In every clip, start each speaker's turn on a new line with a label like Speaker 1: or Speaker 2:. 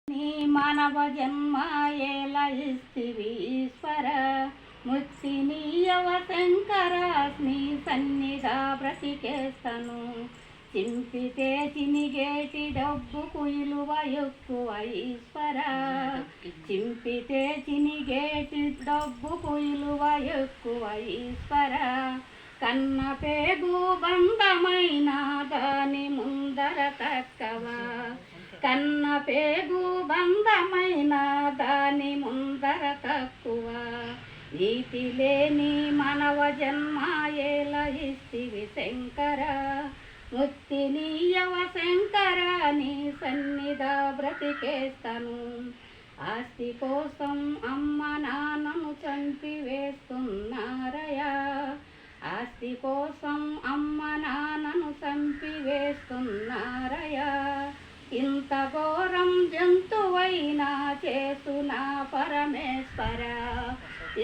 Speaker 1: నీ మానవ జన్మ ఎలా ఇస్తివి ఈశ్వర, ముక్తి నీయవ శంకర, నీ సన్నిధ బ్రతికేస్తను. చింపితే చినిగేటి డబ్బుకు ఇలువ ఎక్కువ ఈశ్వర, చింపితే చినిగేటి డబ్బుకు ఇలువ ఎక్కువ ఈశ్వర. కన్న పేగు బంధమైన దాని ముందర తక్కవ, కన్న పేగు బంధమైన దాని ముందర తక్కువ. నీతి లేని మానవ జన్మ ఎలా ఇస్తివి శంకర, ముక్తి నీయవ శంకర, నీ సన్నిధ బ్రతికేస్తను. ఆస్తి కోసం అమ్మ నాన్నను చంపివేస్తున్నారయా, ఆస్తి కోసం అమ్మ నాన్నను చంపివేస్తున్నారయా. ఇంత ఘోరం జంతువైనా చేసునా పరమేశ్వర,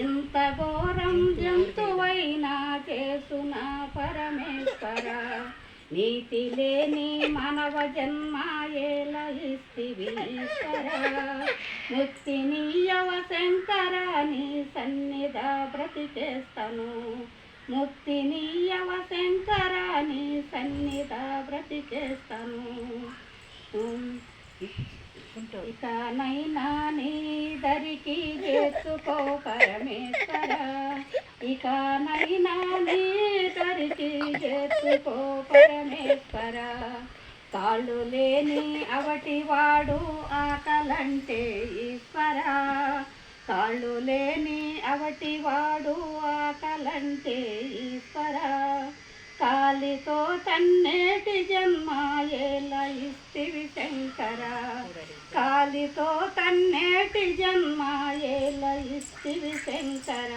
Speaker 1: ఇంత ఘోరం జంతువైనా చేసునా పరమేశ్వర. నీతి లేని మానవ జన్మ ఎలా ఇస్తివి ఈశ్వర, ముక్తి నీయవ శంకర, నీ సన్నిధ బ్రతికేస్తను. ముక్తి నీయవ శంకర, నీ సన్నిధ బ్రతికేస్తను. ఇకనైనా నీ దరికి చేర్చుకో పరమేశ్వర, ఇకనైనా నీ దరికి చేర్చుకో పరమేశ్వర. కాళ్ళు లేని అవటివాడు ఆకలంటే ఈశ్వర, కాళ్ళు లేని అవటివాడు ఆకలంటే ఈశ్వర. కాలితో తన్నేటి జన్మ ఎలా ఇస్తివి శంకర, కాలితో తన్నేటి జన్మ ఎలా ఇస్తివి శంకర.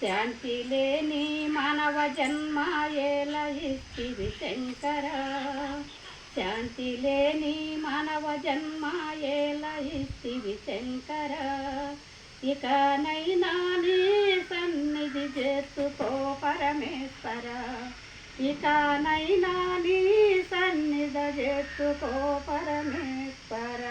Speaker 1: శాంతి లేని మానవ జన్మ ఎలా ఇస్తివి శంకర, శాంతి లేని మానవ జన్మ ఎలా ఇస్తివి శంకర. ఇకనైనా నీ సన్నిధి చేర్చుకో పరమేశ్వర, ఇకనైనా నీ సన్నిధి చేర్చుకో పరమేశ్వర.